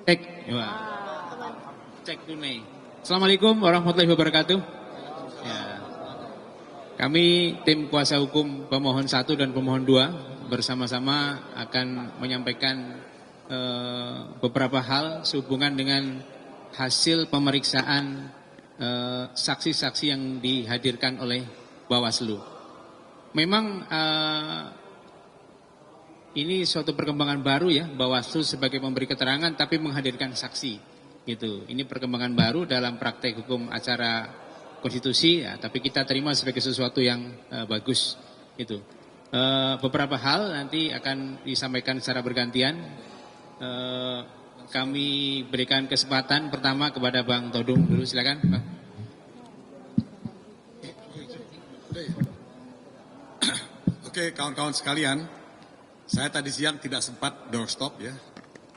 Cek. Ya. Cek tunai. Assalamualaikum warahmatullahi wabarakatuh. Ya. Kami tim kuasa hukum pemohon 1 dan pemohon 2 bersama-sama akan menyampaikan beberapa hal sehubungan dengan hasil pemeriksaan saksi-saksi yang dihadirkan oleh Bawaslu. Memang ini suatu perkembangan baru ya, Bawaslu sebagai pemberi keterangan tapi menghadirkan saksi, gitu. Ini perkembangan baru dalam praktek hukum acara konstitusi, ya, tapi kita terima sebagai sesuatu yang bagus, gitu. Beberapa hal nanti akan disampaikan secara bergantian. Kami berikan kesempatan pertama kepada Bang Todung dulu, silakan, Bang. Oke, kawan-kawan sekalian. Saya tadi siang tidak sempat doorstop ya.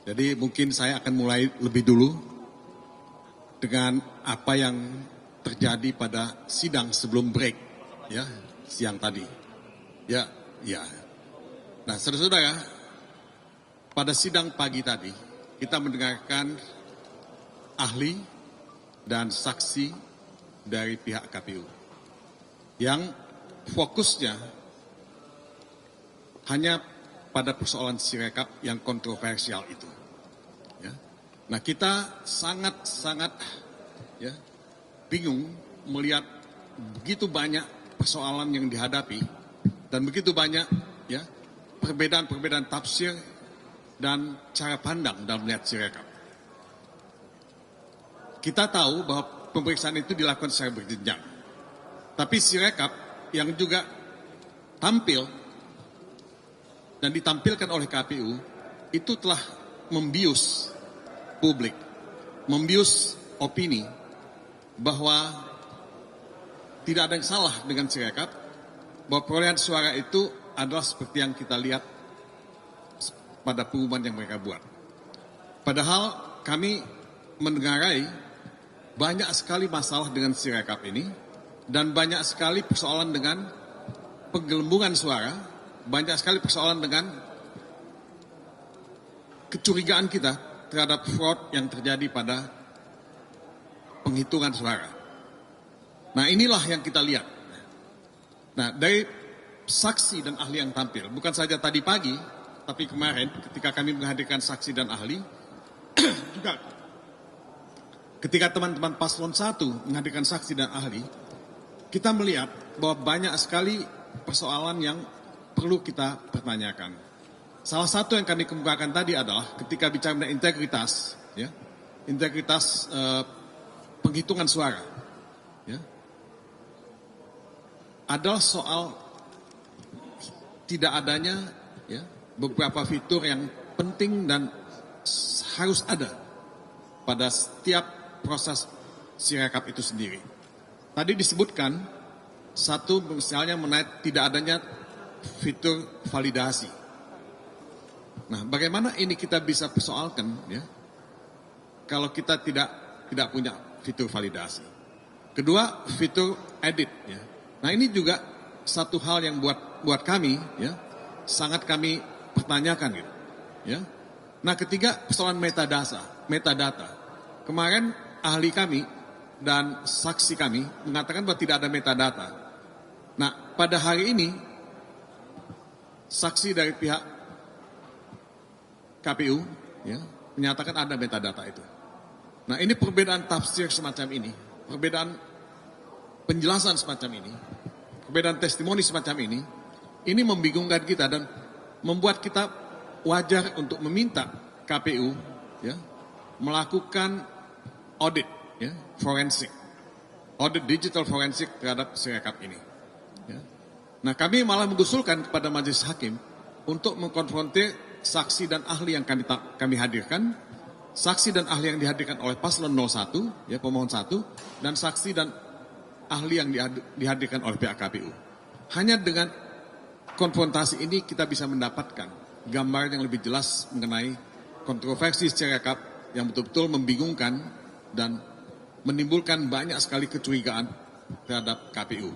Jadi mungkin saya akan mulai lebih dulu dengan apa yang terjadi pada sidang sebelum break ya, siang tadi. Ya. Nah, saudara-saudara, pada sidang pagi tadi kita mendengarkan ahli dan saksi dari pihak KPU yang fokusnya hanya pada persoalan Sirekap yang kontroversial itu. Ya. Nah, kita sangat ya, bingung melihat begitu banyak persoalan yang dihadapi dan begitu banyak ya perbedaan-perbedaan tafsir dan cara pandang dalam melihat Sirekap. Kita tahu bahwa pemeriksaan itu dilakukan secara berjenjang. Tapi Sirekap yang juga tampil dan ditampilkan oleh KPU itu telah membius publik, membius opini bahwa tidak ada yang salah dengan Sirekap, bahwa perolehan suara itu adalah seperti yang kita lihat pada pengumuman yang mereka buat. Padahal kami mendengarai banyak sekali masalah dengan Sirekap ini dan banyak sekali persoalan dengan penggelembungan suara. Banyak sekali persoalan dengan kecurigaan kita terhadap fraud yang terjadi pada penghitungan suara. Nah, inilah yang kita lihat. Nah, dari saksi dan ahli yang tampil, bukan saja tadi pagi, tapi kemarin ketika kami menghadirkan saksi dan ahli, juga ketika teman-teman paslon 1 menghadirkan saksi dan ahli, kita melihat bahwa banyak sekali persoalan yang perlu kita pertanyakan. Salah satu yang kami kemukakan tadi adalah ketika bicara mengenai integritas, ya, integritas penghitungan suara, ya, adalah soal tidak adanya ya, beberapa fitur yang penting dan harus ada pada setiap proses Sirekap itu sendiri. Tadi disebutkan satu misalnya mengenai tidak adanya fitur validasi. Nah, bagaimana ini kita bisa persoalkan ya kalau kita tidak punya fitur validasi. Kedua, fitur edit ya. Nah, ini juga satu hal yang buat kami ya sangat kami pertanyakan gitu. Ya. Nah, ketiga, persoalan metadata. Kemarin ahli kami dan saksi kami mengatakan bahwa tidak ada metadata. Nah, pada hari ini saksi dari pihak KPU ya, menyatakan ada metadata itu. Nah, ini perbedaan tafsir semacam ini, perbedaan penjelasan semacam ini, perbedaan testimoni semacam ini membingungkan kita dan membuat kita wajar untuk meminta KPU ya, melakukan audit ya, forensik, audit digital forensik terhadap Sirekap ini. Ya. Nah, kami malah mengusulkan kepada majelis hakim untuk mengkonfrontir saksi dan ahli yang kami hadirkan, saksi dan ahli yang dihadirkan oleh paslon 01, ya pemohon 1, dan saksi dan ahli yang dihadirkan oleh pihak KPU. Hanya dengan konfrontasi ini kita bisa mendapatkan gambar yang lebih jelas mengenai kontroversi Sirekap yang betul-betul membingungkan dan menimbulkan banyak sekali kecurigaan terhadap KPU.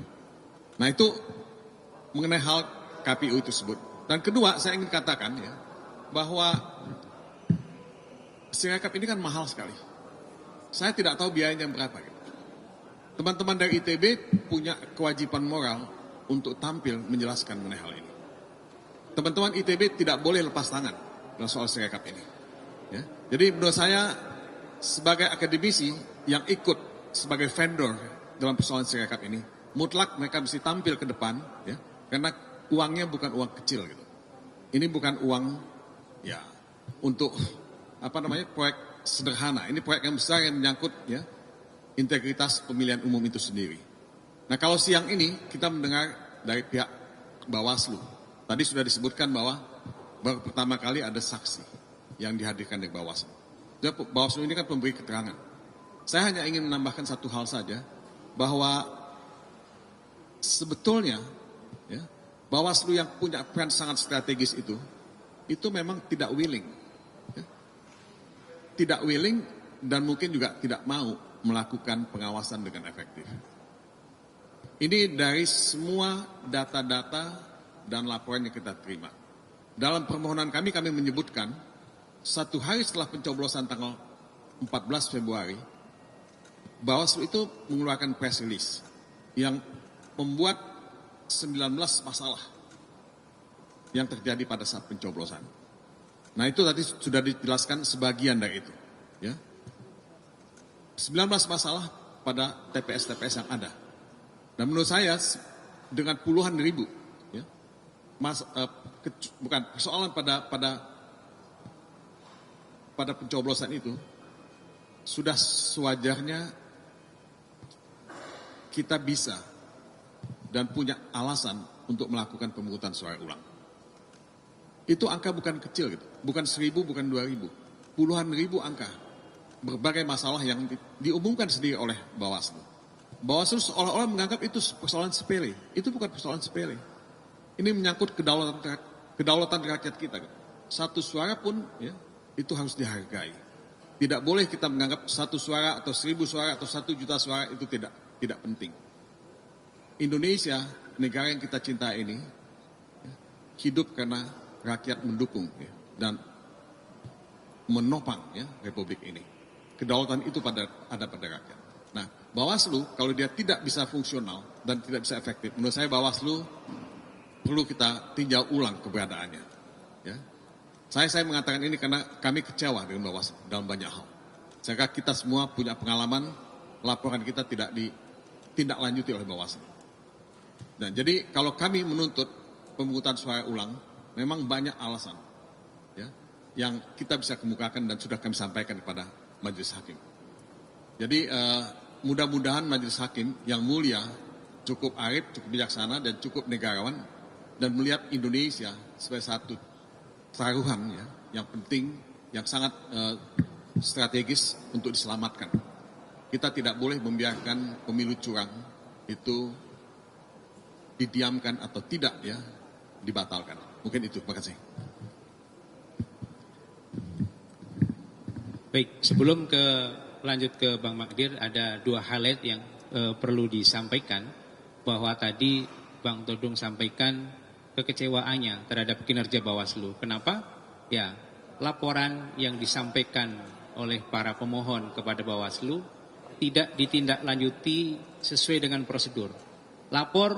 Nah, itu mengenai hal KPU tersebut. Dan kedua, saya ingin katakan ya bahwa Sirekap ini kan mahal sekali. Saya tidak tahu biayanya berapa. Gitu. Teman-teman dari ITB punya kewajiban moral untuk tampil menjelaskan mengenai hal ini. Teman-teman ITB tidak boleh lepas tangan dalam soal sirekap ini. Ya. Jadi menurut saya sebagai akademisi yang ikut sebagai vendor dalam persoalan sirekap ini, mutlak mereka mesti tampil ke depan, ya, karena uangnya bukan uang kecil gitu. Ini bukan uang ya untuk proyek sederhana. Ini proyek yang besar yang menyangkut ya integritas pemilihan umum itu sendiri. Nah kalau siang ini kita mendengar dari pihak Bawaslu, tadi sudah disebutkan bahwa baru pertama kali ada saksi yang dihadirkan dari Bawaslu. Bawaslu ini kan pemberi keterangan. Saya hanya ingin menambahkan satu hal saja, bahwa sebetulnya ya, Bawaslu yang punya peran sangat strategis itu memang tidak willing. Ya. Tidak willing dan mungkin juga tidak mau melakukan pengawasan dengan efektif. Ini dari semua data-data dan laporan yang kita terima. Dalam permohonan kami menyebutkan 1 hari setelah pencoblosan tanggal 14 Februari, Bawaslu itu mengeluarkan press release yang membuat 19 masalah yang terjadi pada saat pencoblosan. Nah itu tadi sudah dijelaskan sebagian dari itu. Ya. 19 masalah pada TPS-TPS yang ada. Dan menurut saya dengan puluhan ribu, ya, bukan persoalan pada pencoblosan itu, sudah sewajarnya kita bisa dan punya alasan untuk melakukan pemungutan suara ulang. Itu angka bukan kecil gitu, bukan 1.000, bukan 2.000, puluhan ribu angka. Berbagai masalah yang diumumkan sendiri oleh Bawaslu. Bawaslu seolah-olah menganggap itu persoalan sepele. Itu bukan persoalan sepele. Ini menyangkut kedaulatan rakyat kita. Satu suara pun ya, itu harus dihargai. Tidak boleh kita menganggap 1 suara atau 1.000 suara atau 1 juta suara itu tidak penting. Indonesia, negara yang kita cintai ini, ya, hidup karena rakyat mendukung ya, dan menopang ya, Republik ini. Kedaulatan itu ada pada rakyat. Nah, Bawaslu kalau dia tidak bisa fungsional dan tidak bisa efektif, menurut saya Bawaslu perlu kita tinjau ulang keberadaannya. Ya. Saya mengatakan ini karena kami kecewa dengan Bawaslu dalam banyak hal. Saya kira kita semua punya pengalaman laporan kita tidak ditindaklanjuti oleh Bawaslu. Dan jadi kalau kami menuntut pemungutan suara ulang, memang banyak alasan ya, yang kita bisa kemukakan dan sudah kami sampaikan kepada Majelis Hakim. Jadi mudah-mudahan Majelis Hakim yang mulia cukup arif, cukup bijaksana dan cukup negarawan dan melihat Indonesia sebagai satu taruhan ya, yang penting, yang sangat strategis untuk diselamatkan. Kita tidak boleh membiarkan pemilu curang itu didiamkan atau tidak ya dibatalkan. Mungkin itu. Terima kasih. Baik, sebelum lanjut ke Bang Magdir, ada 2 highlight yang perlu disampaikan, bahwa tadi Bang Todung sampaikan kekecewaannya terhadap kinerja Bawaslu. Kenapa? Ya, laporan yang disampaikan oleh para pemohon kepada Bawaslu tidak ditindaklanjuti sesuai dengan prosedur. Lapor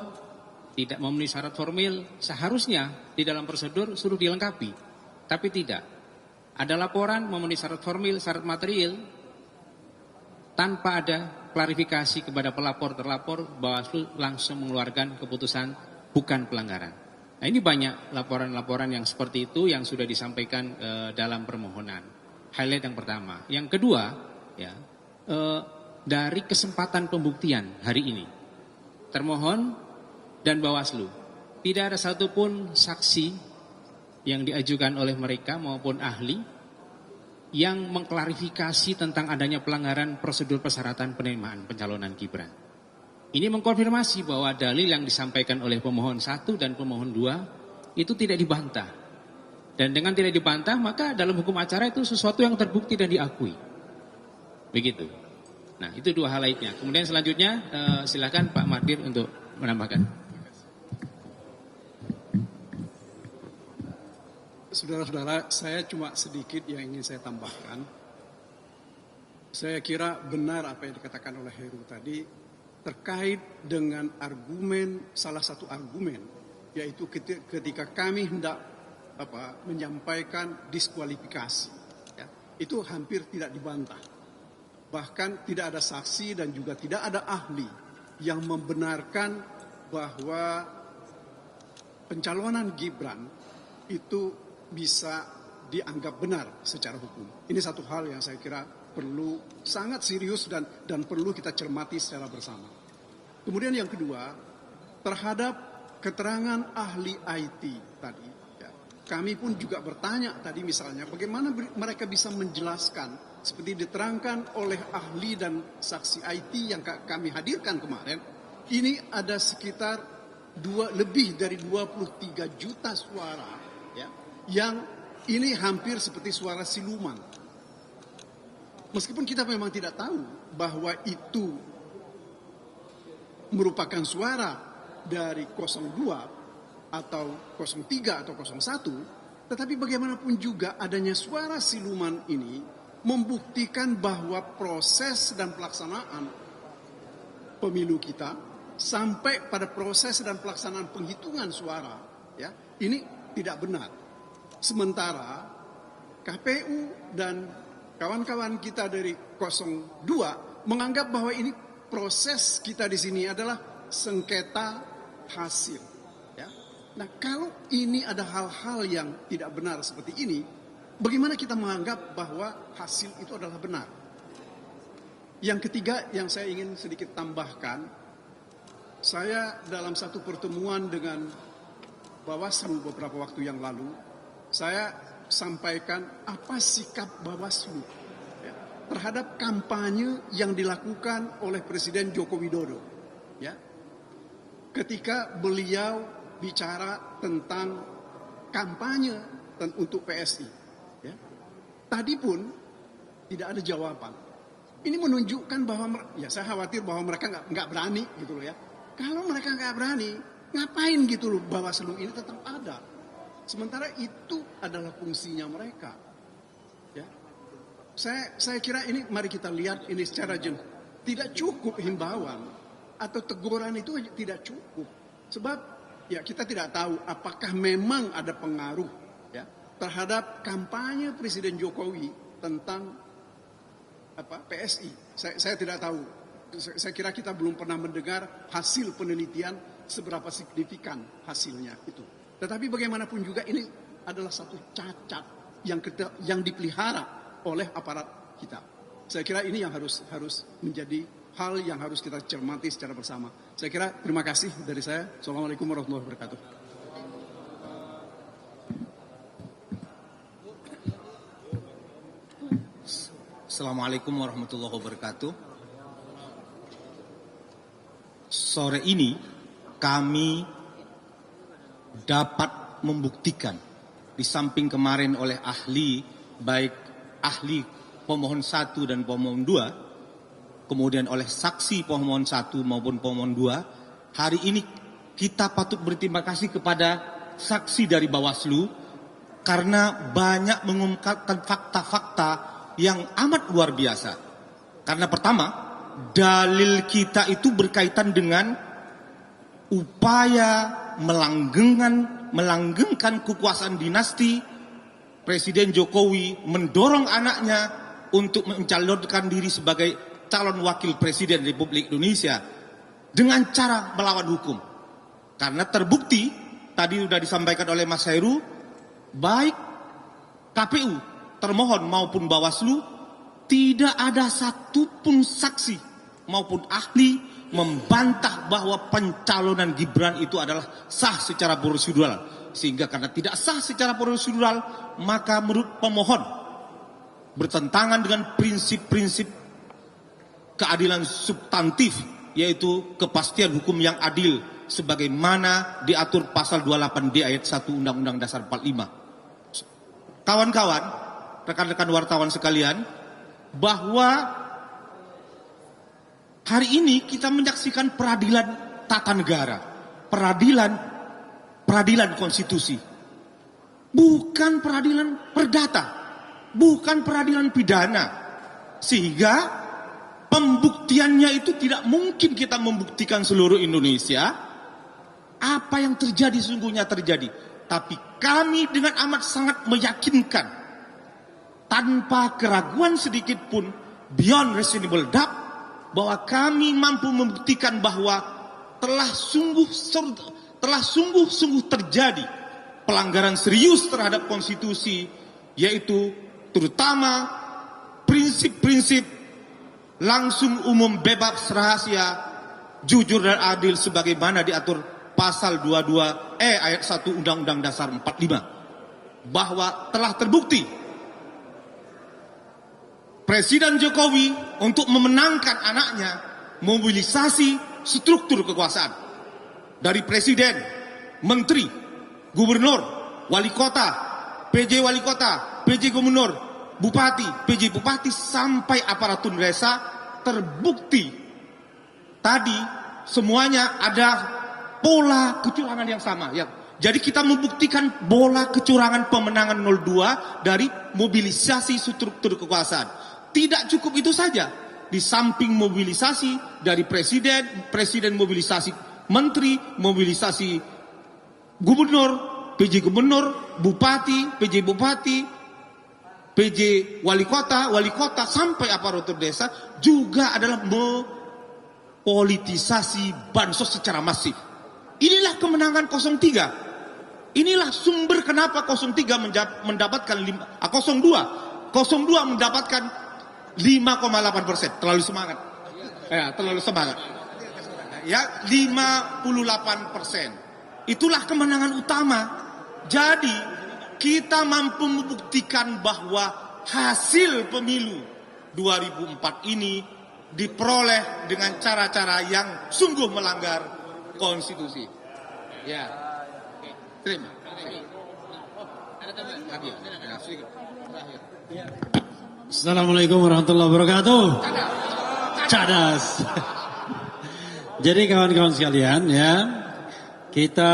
tidak memenuhi syarat formil, seharusnya di dalam prosedur suruh dilengkapi, tapi tidak. Ada laporan memenuhi syarat formil, syarat material, tanpa ada klarifikasi kepada pelapor terlapor, Bawaslu langsung mengeluarkan keputusan bukan pelanggaran. Nah ini banyak laporan-laporan yang seperti itu yang sudah disampaikan dalam permohonan. Highlight yang pertama. Yang kedua, ya, dari kesempatan pembuktian hari ini, termohon dan Bawaslu tidak ada satupun saksi yang diajukan oleh mereka maupun ahli yang mengklarifikasi tentang adanya pelanggaran prosedur persyaratan penerimaan pencalonan Gibran. Ini mengkonfirmasi bahwa dalil yang disampaikan oleh pemohon 1 dan pemohon 2 itu tidak dibantah. Dan dengan tidak dibantah, maka dalam hukum acara itu sesuatu yang terbukti dan diakui. Begitu. Nah, itu 2 hal lainnya. Kemudian selanjutnya silakan Pak Magdir untuk menambahkan. Saudara-saudara, saya cuma sedikit yang ingin saya tambahkan. Saya kira benar apa yang dikatakan oleh Heru tadi terkait dengan argumen, salah satu argumen, yaitu ketika kami hendak menyampaikan diskualifikasi. Ya, itu hampir tidak dibantah. Bahkan tidak ada saksi dan juga tidak ada ahli yang membenarkan bahwa pencalonan Gibran itu bisa dianggap benar secara hukum. Ini satu hal yang saya kira perlu sangat serius dan perlu kita cermati secara bersama. Kemudian yang kedua, terhadap keterangan ahli IT tadi, ya, kami pun juga bertanya tadi misalnya bagaimana mereka bisa menjelaskan seperti diterangkan oleh ahli dan saksi IT yang kami hadirkan kemarin, ini ada sekitar lebih dari 23 juta suara, ya, yang ini hampir seperti suara siluman. Meskipun kita memang tidak tahu bahwa itu merupakan suara dari 02 atau 03 atau 01, tetapi bagaimanapun juga adanya suara siluman ini membuktikan bahwa proses dan pelaksanaan pemilu kita sampai pada proses dan pelaksanaan penghitungan suara, ya, ini tidak benar. Sementara KPU dan kawan-kawan kita dari 02 menganggap bahwa ini proses kita di sini adalah sengketa hasil. Ya. Nah, kalau ini ada hal-hal yang tidak benar seperti ini, bagaimana kita menganggap bahwa hasil itu adalah benar? Yang ketiga yang saya ingin sedikit tambahkan, saya dalam satu pertemuan dengan Bawaslu beberapa waktu yang lalu, saya sampaikan apa sikap Bawaslu terhadap kampanye yang dilakukan oleh Presiden Joko Widodo, ya, ketika beliau bicara tentang kampanye untuk PSI, ya, tadi pun tidak ada jawaban. Ini menunjukkan bahwa, ya, saya khawatir bahwa mereka nggak berani gitu loh, ya. Kalau mereka nggak berani, ngapain gitu loh Bawaslu ini tetap ada. Sementara itu adalah fungsinya mereka. Ya. Saya kira ini mari kita lihat ini secara jelas. Tidak cukup himbauan atau teguran itu tidak cukup. Sebab ya kita tidak tahu apakah memang ada pengaruh, ya, terhadap kampanye Presiden Jokowi tentang PSI. Saya tidak tahu. Saya kira kita belum pernah mendengar hasil penelitian seberapa signifikan hasilnya itu. Tetapi bagaimanapun juga ini adalah satu cacat yang dipelihara oleh aparat kita. Saya kira ini yang harus menjadi hal yang harus kita cermati secara bersama. Saya kira terima kasih dari saya. Assalamualaikum warahmatullahi wabarakatuh. Assalamualaikum warahmatullahi wabarakatuh. Sore ini kami dapat membuktikan di samping kemarin oleh ahli, baik ahli pemohon 1 dan pemohon 2, kemudian oleh saksi pemohon 1 maupun pemohon 2, hari ini kita patut berterima kasih kepada saksi dari Bawaslu karena banyak mengungkapkan fakta-fakta yang amat luar biasa. Karena pertama, dalil kita itu berkaitan dengan upaya melanggengkan kekuasaan dinasti Presiden Jokowi mendorong anaknya untuk mencalonkan diri sebagai calon wakil presiden Republik Indonesia dengan cara melawan hukum. Karena terbukti tadi sudah disampaikan oleh Mas Heru, baik KPU termohon maupun Bawaslu tidak ada satupun saksi maupun ahli membantah bahwa pencalonan Gibran itu adalah sah secara prosedural. Sehingga karena tidak sah secara prosedural, maka menurut pemohon bertentangan dengan prinsip-prinsip keadilan substantif, yaitu kepastian hukum yang adil sebagaimana diatur pasal 28D ayat 1 Undang-Undang Dasar 45. Kawan-kawan, rekan-rekan wartawan sekalian, bahwa hari ini kita menyaksikan peradilan tata negara, peradilan konstitusi. Bukan peradilan perdata, bukan peradilan pidana. Sehingga pembuktiannya itu tidak mungkin kita membuktikan seluruh Indonesia apa yang terjadi sesungguhnya terjadi. Tapi kami dengan amat sangat meyakinkan tanpa keraguan sedikit pun, beyond reasonable doubt, bahwa kami mampu membuktikan bahwa telah sungguh-sungguh terjadi pelanggaran serius terhadap konstitusi, yaitu terutama prinsip-prinsip langsung, umum, bebas, rahasia, jujur dan adil sebagaimana diatur pasal 22 ayat 1 Undang-Undang Dasar 45, bahwa telah terbukti Presiden Jokowi untuk memenangkan anaknya mobilisasi struktur kekuasaan dari presiden, menteri, gubernur, wali kota, PJ wali kota, PJ gubernur, bupati, PJ bupati, sampai aparatur desa, terbukti tadi semuanya ada pola kecurangan yang sama. Ya. Jadi kita membuktikan bola kecurangan pemenangan 02 dari mobilisasi struktur kekuasaan. Tidak cukup itu saja. Di samping mobilisasi dari presiden mobilisasi menteri, mobilisasi gubernur, PJ gubernur, bupati, PJ bupati, PJ wali kota sampai aparatur desa juga adalah mempolitisasi bansos secara masif. Inilah kemenangan 03. Inilah sumber kenapa 03 mendapatkan 02 mendapatkan 5,8%. Terlalu semangat. Ya, terlalu semangat. Ya, 58%. Itulah kemenangan utama. Jadi, kita mampu membuktikan bahwa hasil pemilu 2004 ini diperoleh dengan cara-cara yang sungguh melanggar konstitusi. Ya. Terima. Assalamualaikum warahmatullahi wabarakatuh. Cadas. Jadi kawan-kawan sekalian ya, kita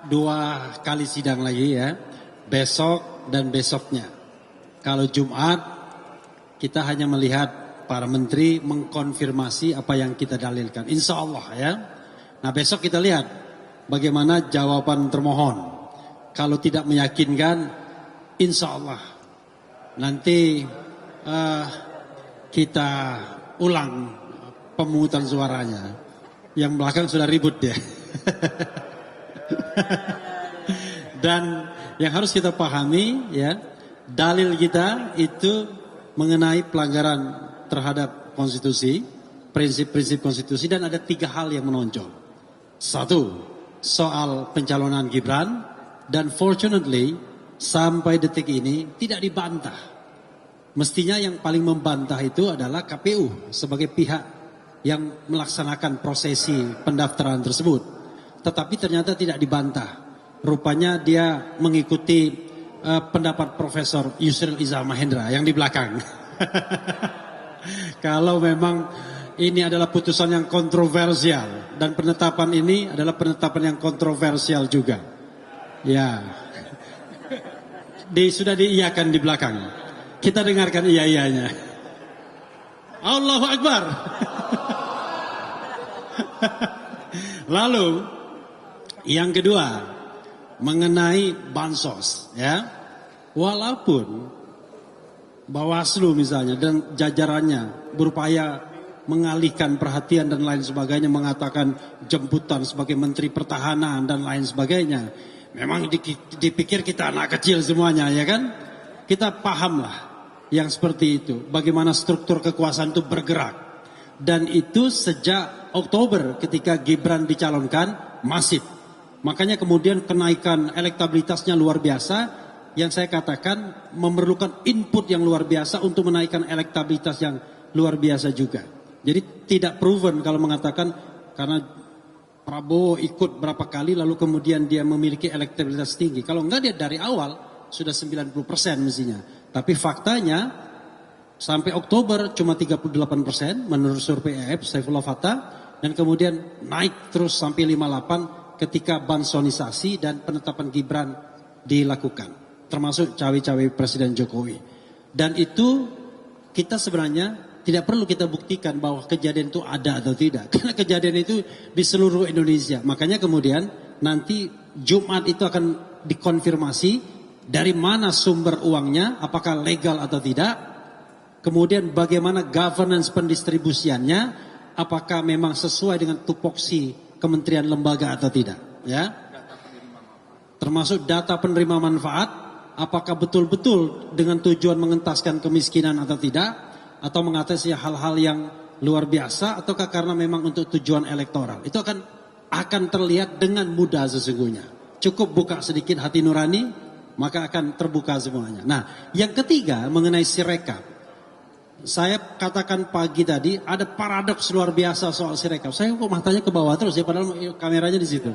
2 kali sidang lagi ya, besok dan besoknya. Kalau Jumat kita hanya melihat para menteri mengkonfirmasi apa yang kita dalilkan, insya Allah ya. Nah besok kita lihat bagaimana jawaban termohon. Kalau tidak meyakinkan, insya Allah nanti kita ulang pemungutan suaranya. Yang belakang sudah ribut ya. Dan yang harus kita pahami ya, dalil kita itu mengenai pelanggaran terhadap konstitusi, prinsip-prinsip konstitusi, dan ada 3 hal yang menonjol. 1, soal pencalonan Gibran, dan fortunately sampai detik ini tidak dibantah. Mestinya yang paling membantah itu adalah KPU sebagai pihak yang melaksanakan prosesi pendaftaran tersebut. Tetapi ternyata tidak dibantah. Rupanya dia mengikuti pendapat Profesor Yusril Iza Mahendra yang di belakang. Kalau memang ini adalah putusan yang kontroversial dan penetapan ini adalah penetapan yang kontroversial juga. Ya. Sudah diiyakan di belakang. Kita dengarkan iya-iyanya. Allahu Akbar. Lalu yang kedua mengenai bansos ya. Walaupun Bawaslu misalnya dan jajarannya berupaya mengalihkan perhatian dan lain sebagainya, mengatakan jemputan sebagai Menteri Pertahanan dan lain sebagainya. Memang dipikir kita anak kecil semuanya ya kan? Kita pahamlah yang seperti itu. Bagaimana struktur kekuasaan itu bergerak. Dan itu sejak Oktober ketika Gibran dicalonkan masif. Makanya kemudian kenaikan elektabilitasnya luar biasa. Yang saya katakan memerlukan input yang luar biasa untuk menaikkan elektabilitas yang luar biasa juga. Jadi tidak proven kalau mengatakan karena Prabowo ikut berapa kali lalu kemudian dia memiliki elektabilitas tinggi. Kalau enggak dia dari awal sudah 90% mestinya. Tapi faktanya sampai Oktober cuma 38% menurut survei EF Saifullah Fatah. Dan kemudian naik terus sampai 58 ketika bansonisasi dan penetapan Gibran dilakukan. Termasuk cawe-cawe Presiden Jokowi. Dan itu kita sebenarnya tidak perlu kita buktikan bahwa kejadian itu ada atau tidak. Karena kejadian itu di seluruh Indonesia. Makanya kemudian nanti Jumat itu akan dikonfirmasi dari mana sumber uangnya, apakah legal atau tidak. Kemudian bagaimana governance pendistribusiannya, apakah memang sesuai dengan tupoksi kementerian lembaga atau tidak. Ya, termasuk data penerima manfaat, apakah betul-betul dengan tujuan mengentaskan kemiskinan atau tidak. Atau mengatasi hal-hal yang luar biasa, ataukah karena memang untuk tujuan elektoral. Itu akan terlihat dengan mudah sesungguhnya. Cukup buka sedikit hati nurani, maka akan terbuka semuanya. Nah, yang ketiga mengenai Sirekap. Saya katakan pagi tadi ada paradoks luar biasa soal Sirekap. Saya kok matanya ke bawah terus ya, padahal kameranya di situ.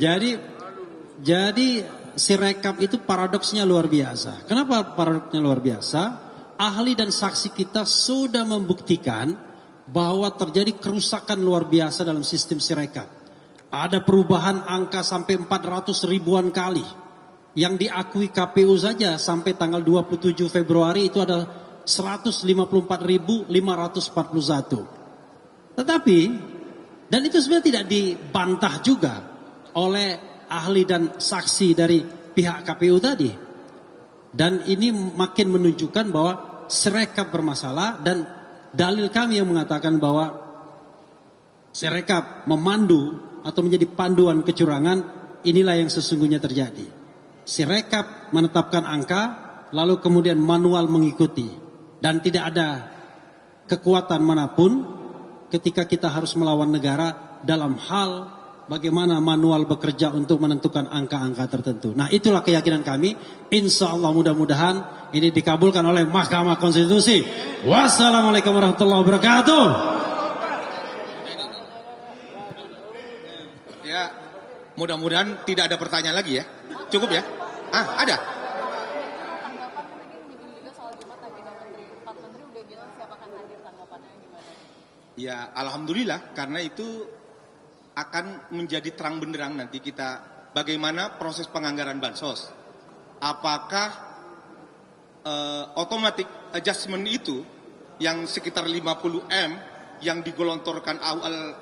Jadi Sirekap itu paradoksnya luar biasa. Kenapa paradoksnya luar biasa? Ahli dan saksi kita sudah membuktikan bahwa terjadi kerusakan luar biasa dalam sistem Sirekap. Ada perubahan angka sampai 400 ribuan kali. Yang diakui KPU saja sampai tanggal 27 Februari itu ada 154.541. Tetapi, dan itu sebenarnya tidak dibantah juga oleh ahli dan saksi dari pihak KPU tadi. Dan ini makin menunjukkan bahwa Sirekap bermasalah, dan dalil kami yang mengatakan bahwa Sirekap memandu atau menjadi panduan kecurangan, inilah yang sesungguhnya terjadi. Sirekap menetapkan angka, lalu kemudian manual mengikuti, dan tidak ada kekuatan manapun ketika kita harus melawan negara dalam hal bagaimana manual bekerja untuk menentukan angka-angka tertentu. Nah, itulah keyakinan kami. Insya Allah mudah-mudahan ini dikabulkan oleh Mahkamah Konstitusi. Wassalamualaikum warahmatullahi wabarakatuh. Ya, mudah-mudahan tidak ada pertanyaan lagi ya. Cukup ya? Ada. Ya, alhamdulillah, karena itu akan menjadi terang benderang nanti kita bagaimana proses penganggaran bansos. Apakah automatic adjustment itu yang sekitar 50M yang digelontorkan awal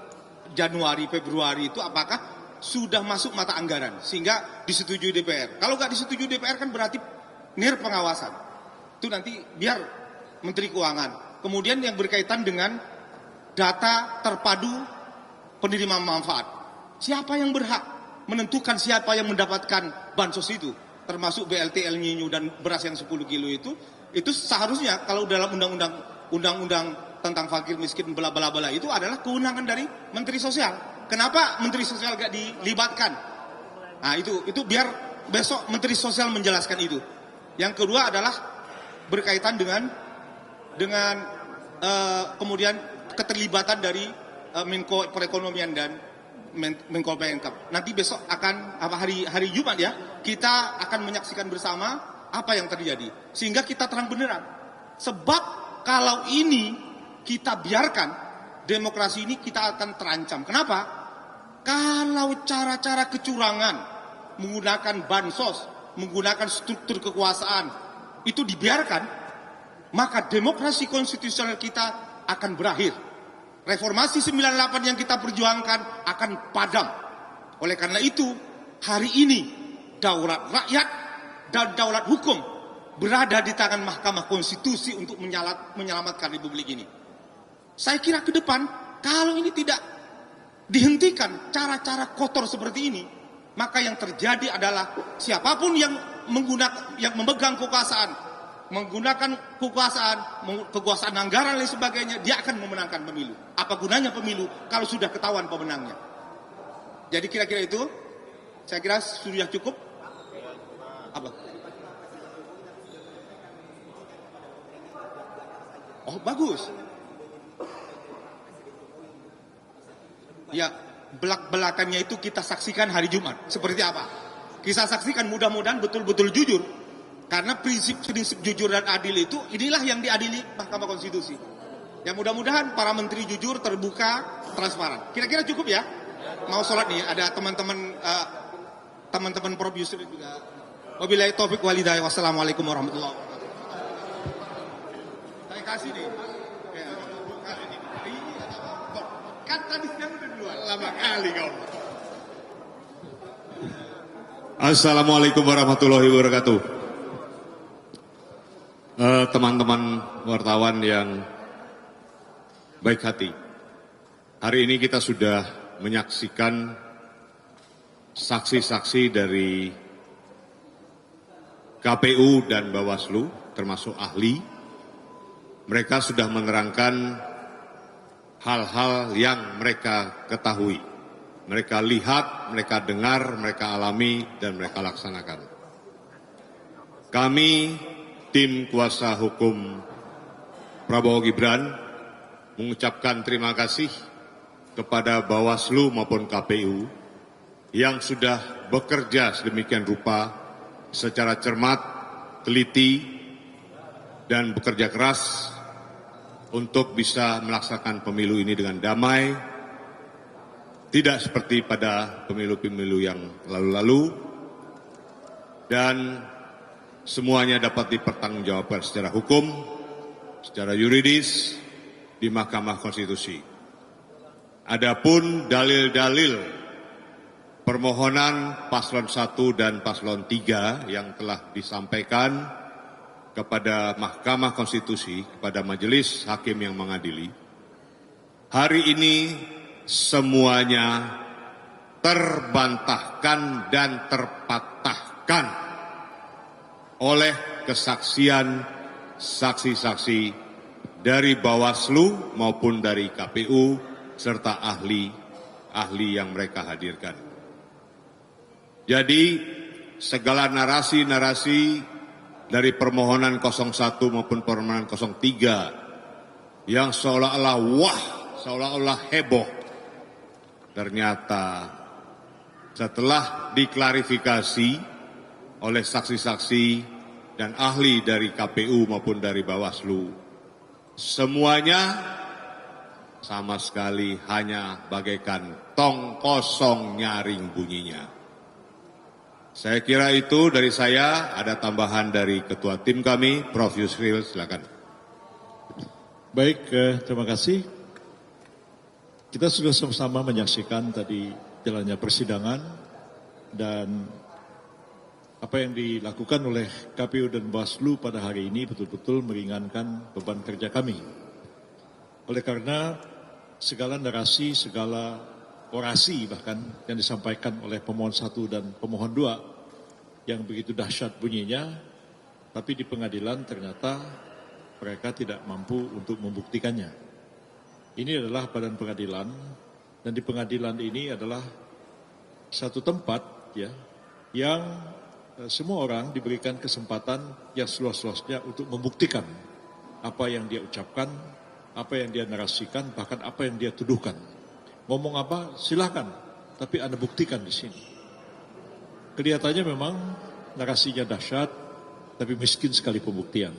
Januari Februari itu apakah sudah masuk mata anggaran sehingga disetujui DPR. Kalau nggak disetujui DPR kan berarti nir pengawasan. Itu nanti biar Menteri Keuangan. Kemudian yang berkaitan dengan data terpadu penerima manfaat. Siapa yang berhak menentukan siapa yang mendapatkan bansos itu? Termasuk BLT El Nino dan beras yang 10 kilo itu seharusnya kalau dalam undang-undang tentang fakir miskin bla bla bla itu adalah kewenangan dari Menteri Sosial. Kenapa Menteri Sosial gak dilibatkan? Nah itu biar besok Menteri Sosial menjelaskan itu. Yang kedua adalah berkaitan dengan kemudian keterlibatan dari Menko Perekonomian dan Menko Pmk. Nanti besok akan hari Jumat ya, kita akan menyaksikan bersama apa yang terjadi sehingga kita terang beneran. Sebab kalau ini kita biarkan demokrasi ini kita akan terancam. Kenapa? Kalau cara-cara kecurangan menggunakan bansos, menggunakan struktur kekuasaan itu dibiarkan, maka demokrasi konstitusional kita akan berakhir. Reformasi 98 yang kita perjuangkan akan padam. Oleh karena itu, hari ini daulat rakyat dan daulat hukum berada di tangan Mahkamah Konstitusi untuk menyelamatkan Republik ini. Saya kira ke depan, kalau ini tidak dihentikan cara-cara kotor seperti ini, maka yang terjadi adalah siapapun yang memegang kekuasaan, menggunakan kekuasaan anggaran dan sebagainya, dia akan memenangkan pemilu. Apa gunanya pemilu kalau sudah ketahuan pemenangnya? Jadi kira-kira itu, saya kira sudah cukup. Apa? Oh bagus. Ya, belak-belakannya itu kita saksikan hari Jumat. Seperti apa? Kita saksikan, mudah-mudahan betul-betul jujur. Karena prinsip-prinsip jujur dan adil itu, inilah yang diadili Mahkamah Konstitusi. Ya mudah-mudahan para menteri jujur, terbuka, transparan. Kira-kira cukup ya? Mau sholat nih, ada teman-teman Prof Yusri juga. Wabillahi taufiq walhidayah. Wassalamualaikum warahmatullahi wabarakatuh. kasih nih. Kan tadi siang udah duluan. Lama kali kau. Assalamualaikum warahmatullahi wabarakatuh. Teman-teman wartawan yang baik hati. Hari ini kita sudah menyaksikan saksi-saksi dari KPU dan Bawaslu, termasuk ahli. Mereka sudah menerangkan hal-hal yang mereka ketahui. Mereka lihat, mereka dengar, mereka alami, dan mereka laksanakan. Kami, tim kuasa hukum Prabowo Gibran, mengucapkan terima kasih kepada Bawaslu maupun KPU yang sudah bekerja sedemikian rupa secara cermat, teliti, dan bekerja keras untuk bisa melaksanakan pemilu ini dengan damai, tidak seperti pada pemilu-pemilu yang lalu-lalu, dan semuanya dapat dipertanggungjawabkan secara hukum, secara yuridis di Mahkamah Konstitusi. Adapun dalil-dalil permohonan paslon 1 dan paslon 3 yang telah disampaikan kepada Mahkamah Konstitusi, kepada Majelis Hakim yang mengadili, hari ini semuanya terbantahkan dan terpatahkan oleh kesaksian saksi-saksi dari Bawaslu maupun dari KPU serta ahli-ahli yang mereka hadirkan. Jadi segala narasi-narasi dari permohonan 01 maupun permohonan 03 yang seolah-olah wah, seolah-olah heboh, ternyata setelah diklarifikasi oleh saksi-saksi dan ahli dari KPU maupun dari Bawaslu, semuanya sama sekali hanya bagaikan tong kosong nyaring bunyinya. Saya kira itu dari saya. Ada tambahan dari Ketua Tim kami, Prof. Yusril, silakan. Baik, terima kasih. Kita sudah sama-sama menyaksikan tadi jalannya persidangan dan apa yang dilakukan oleh KPU dan Bawaslu pada hari ini betul-betul meringankan beban kerja kami. Oleh karena segala narasi, segala orasi bahkan yang disampaikan oleh pemohon 1 dan pemohon 2 yang begitu dahsyat bunyinya, tapi di pengadilan ternyata mereka tidak mampu untuk membuktikannya. Ini adalah badan pengadilan, dan di pengadilan ini adalah satu tempat ya yang semua orang diberikan kesempatan yang seluas-luasnya untuk membuktikan apa yang dia ucapkan, apa yang dia narasikan, bahkan apa yang dia tuduhkan. Ngomong apa, silakan, tapi Anda buktikan di sini. Kelihatannya memang narasinya dahsyat, tapi miskin sekali pembuktian.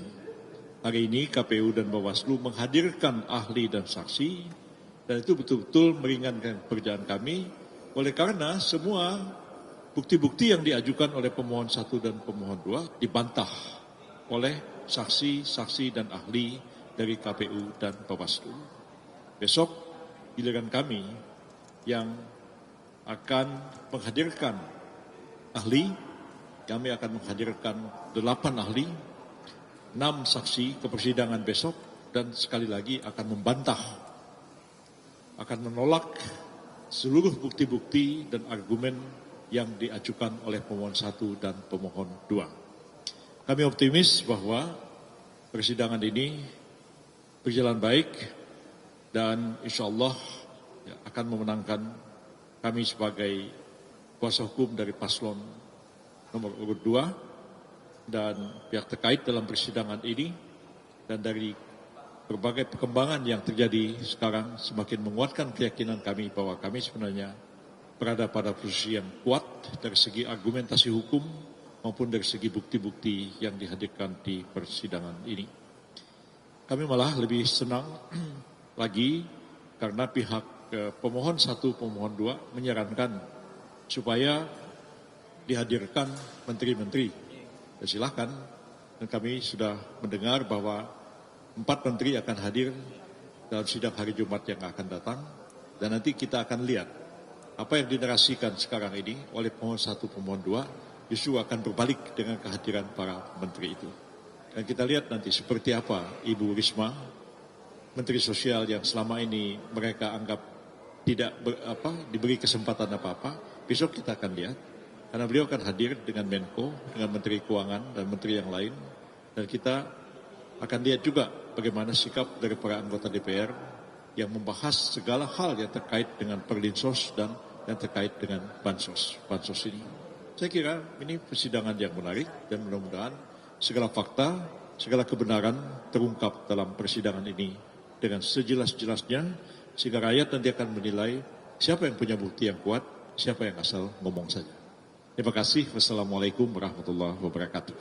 Hari ini KPU dan Bawaslu menghadirkan ahli dan saksi, dan itu betul-betul meringankan pekerjaan kami, oleh karena semua bukti-bukti yang diajukan oleh pemohon 1 dan pemohon 2 dibantah oleh saksi-saksi dan ahli dari KPU dan Bawaslu. Besok giliran kami yang akan menghadirkan ahli, kami akan menghadirkan 8 ahli, 6 saksi ke persidangan besok, dan sekali lagi akan membantah, akan menolak seluruh bukti-bukti dan argumen yang diajukan oleh pemohon 1 dan pemohon 2. Kami optimis bahwa persidangan ini berjalan baik, dan insya Allah akan memenangkan kami sebagai kuasa hukum dari paslon nomor urut 2 dan pihak terkait dalam persidangan ini, dan dari berbagai perkembangan yang terjadi sekarang semakin menguatkan keyakinan kami bahwa kami sebenarnya berada pada posisi yang kuat dari segi argumentasi hukum maupun dari segi bukti-bukti yang dihadirkan di persidangan ini. Kami malah lebih senang lagi karena pihak pemohon 1, pemohon 2 menyarankan supaya dihadirkan menteri-menteri. Ya, silakan, dan kami sudah mendengar bahwa 4 menteri akan hadir dalam sidang hari Jumat yang akan datang. Dan nanti kita akan lihat apa yang dinarasikan sekarang ini oleh pemohon 1, pemohon 2 justru akan berbalik dengan kehadiran para menteri itu. Dan kita lihat nanti seperti apa Ibu Risma, Menteri Sosial yang selama ini mereka anggap tidak diberi kesempatan apa-apa. Besok kita akan lihat, karena beliau akan hadir dengan Menko, dengan Menteri Keuangan dan Menteri yang lain. Dan kita akan lihat juga bagaimana sikap dari para anggota DPR yang membahas segala hal yang terkait dengan Perlinsos dan yang terkait dengan Bansos ini. Saya kira ini persidangan yang menarik dan mudah-mudahan segala fakta, segala kebenaran terungkap dalam persidangan ini dengan sejelas-jelasnya sehingga rakyat nanti akan menilai siapa yang punya bukti yang kuat, siapa yang asal ngomong saja. Terima kasih. Wassalamualaikum warahmatullahi wabarakatuh.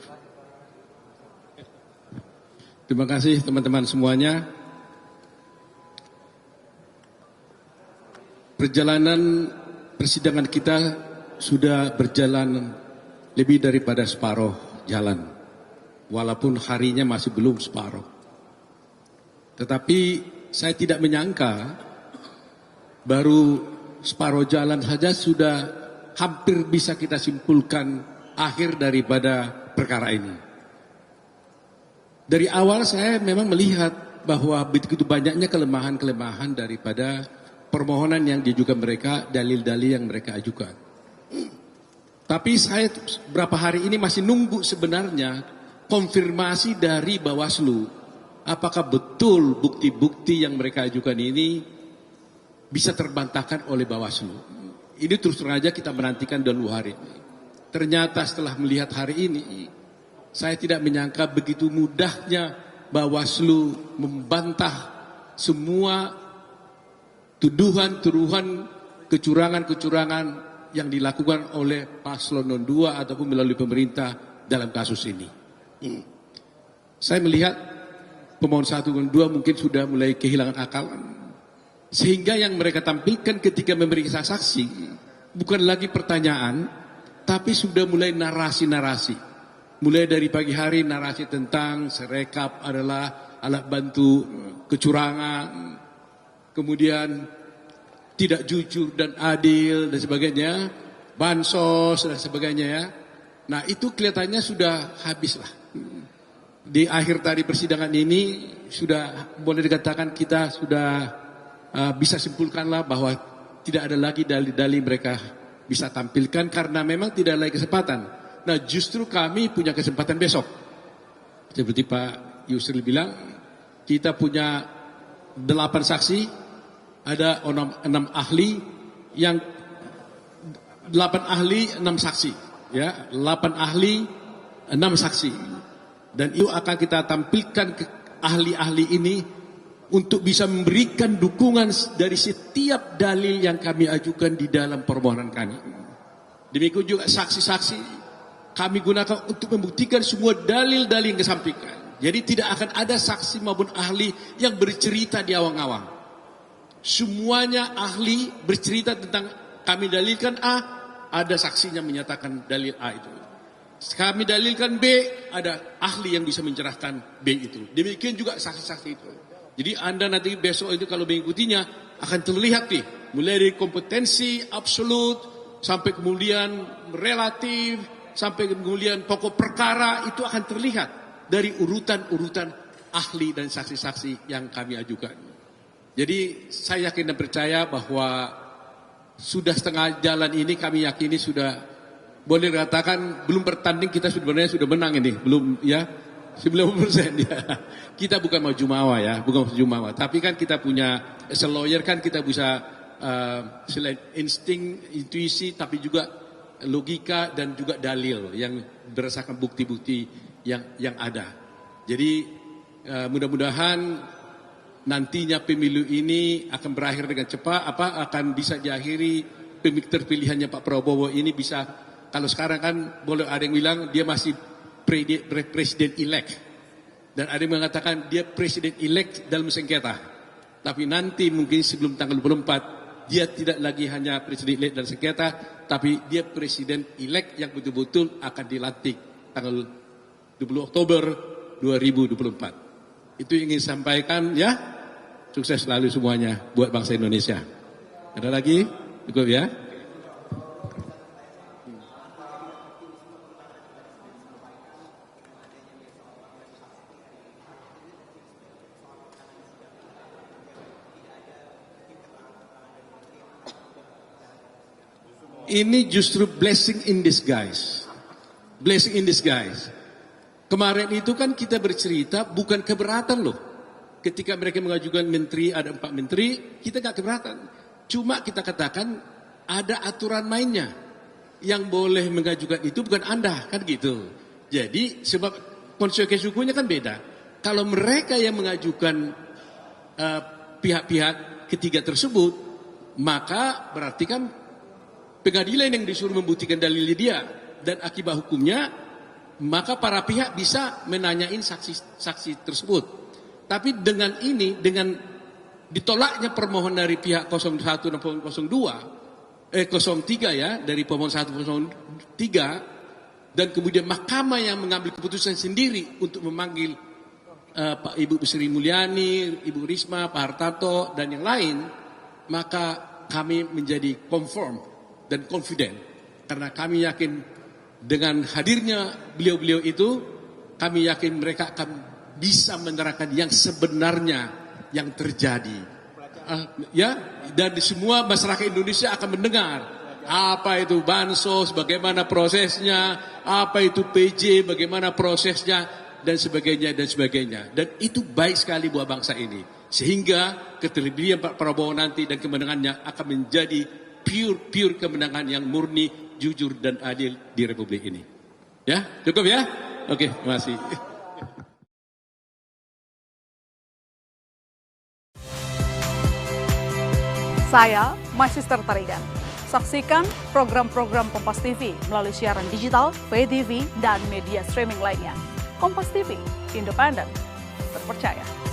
Terima kasih teman-teman semuanya. Perjalanan persidangan kita sudah berjalan lebih daripada separuh jalan. Walaupun harinya masih belum separuh. Tetapi saya tidak menyangka baru separuh jalan saja sudah hampir bisa kita simpulkan akhir daripada perkara ini. Dari awal saya memang melihat bahwa begitu banyaknya kelemahan-kelemahan daripada permohonan yang diajukan mereka, dalil-dalil yang mereka ajukan. Tapi saya beberapa hari ini masih nunggu sebenarnya konfirmasi dari Bawaslu. Apakah betul bukti-bukti yang mereka ajukan ini bisa terbantahkan oleh Bawaslu. Ini terus terang aja kita menantikan dulu hari ini. Ternyata setelah melihat hari ini, saya tidak menyangka begitu mudahnya Bawaslu membantah semua tuduhan-tuduhan kecurangan-kecurangan yang dilakukan oleh paslon 2 ataupun melalui pemerintah dalam kasus ini. Saya melihat pemohon 1 dan 2 mungkin sudah mulai kehilangan akal. Sehingga yang mereka tampilkan ketika memeriksa saksi bukan lagi pertanyaan, tapi sudah mulai narasi-narasi. Mulai dari pagi hari narasi tentang Sirekap adalah alat bantu kecurangan, kemudian tidak jujur dan adil dan sebagainya, bansos dan sebagainya ya. Nah itu kelihatannya sudah habislah. Di akhir tadi persidangan ini sudah boleh dikatakan kita sudah bisa simpulkanlah bahwa tidak ada lagi dalil-dalil mereka bisa tampilkan karena memang tidak ada lagi kesempatan. Nah justru kami punya kesempatan besok. Seperti Pak Yusril bilang, kita punya 8 saksi, ada 6 ahli, yang 8 ahli 6 saksi, ya 8 ahli 6 saksi, dan itu akan kita tampilkan ke ahli-ahli ini untuk bisa memberikan dukungan dari setiap dalil yang kami ajukan di dalam permohonan kami. Demikian juga saksi-saksi kami gunakan untuk membuktikan semua dalil-dalil yang kesampaikan. Jadi tidak akan ada saksi maupun ahli yang bercerita di awang-awang. Semuanya ahli bercerita tentang kami dalilkan A, ada saksinya menyatakan dalil A itu. Kami dalilkan B, ada ahli yang bisa mencerahkan B itu. Demikian juga saksi-saksi itu. Jadi Anda nanti besok itu kalau mengikutinya akan terlihat nih, mulai dari kompetensi absolut sampai kemudian relatif, sampai kemudian pokok perkara itu akan terlihat dari urutan-urutan ahli dan saksi-saksi yang kami ajukan. Jadi saya yakin dan percaya bahwa sudah setengah jalan ini kami yakini sudah boleh dikatakan belum bertanding kita sebenarnya sudah menang ini, belum ya 90% ya. Kita bukan mau jumawa ya, bukan mau jumawa, tapi kan kita punya as a lawyer kan kita bisa selain insting, intuisi tapi juga logika dan juga dalil yang berdasarkan bukti-bukti yang ada. Jadi mudah-mudahan nantinya pemilu ini akan berakhir dengan cepat, akan bisa diakhiri terpilihannya Pak Prabowo ini bisa. Kalau sekarang kan boleh ada yang bilang dia masih presiden elect, dan ada yang mengatakan dia presiden elect dalam sengketa. Tapi nanti mungkin sebelum tanggal 24 dia tidak lagi hanya presiden elect dalam sengketa, tapi dia presiden elect yang betul-betul akan dilantik tanggal 20 Oktober 2024. Itu yang ingin sampaikan ya. Sukses selalu semuanya buat bangsa Indonesia. Ada lagi? Cukup ya. Ini justru blessing in disguise. Blessing in disguise. Kemarin itu kan kita bercerita bukan keberatan loh. Ketika mereka mengajukan menteri, ada 4 menteri, kita gak keberatan. Cuma kita katakan ada aturan mainnya. Yang boleh mengajukan itu bukan Anda, kan gitu. Jadi sebab konsekuensi hukumnya kan beda. Kalau mereka yang mengajukan pihak-pihak ketiga tersebut, maka berarti kan pengadilan yang disuruh membuktikan dalil dia, dan akibat hukumnya, maka para pihak bisa menanyain saksi-saksi tersebut. Tapi dengan ini, dengan ditolaknya permohonan dari pihak 01 dan 03 ya, dari pemohon 1 03, dan kemudian mahkamah yang mengambil keputusan sendiri untuk memanggil Pak Ibu Sri Mulyani, Ibu Risma, Pak Hartarto, dan yang lain, maka kami menjadi conform dan confident, karena kami yakin dengan hadirnya beliau-beliau itu, kami yakin mereka akan bisa menerangkan yang sebenarnya yang terjadi. Ya, dan di semua masyarakat Indonesia akan mendengar apa itu bansos, bagaimana prosesnya, apa itu PJ, bagaimana prosesnya, dan sebagainya dan sebagainya. Dan itu baik sekali buat bangsa ini, sehingga keterpilihan Pak Prabowo nanti dan kemenangannya akan menjadi pure kemenangan yang murni, jujur dan adil di Republik ini. Ya, cukup ya? Oke, terima kasih. Saya, My Sister Tarigan. Saksikan program-program Kompas TV melalui siaran digital, pay TV, dan media streaming lainnya. Kompas TV, independen, terpercaya.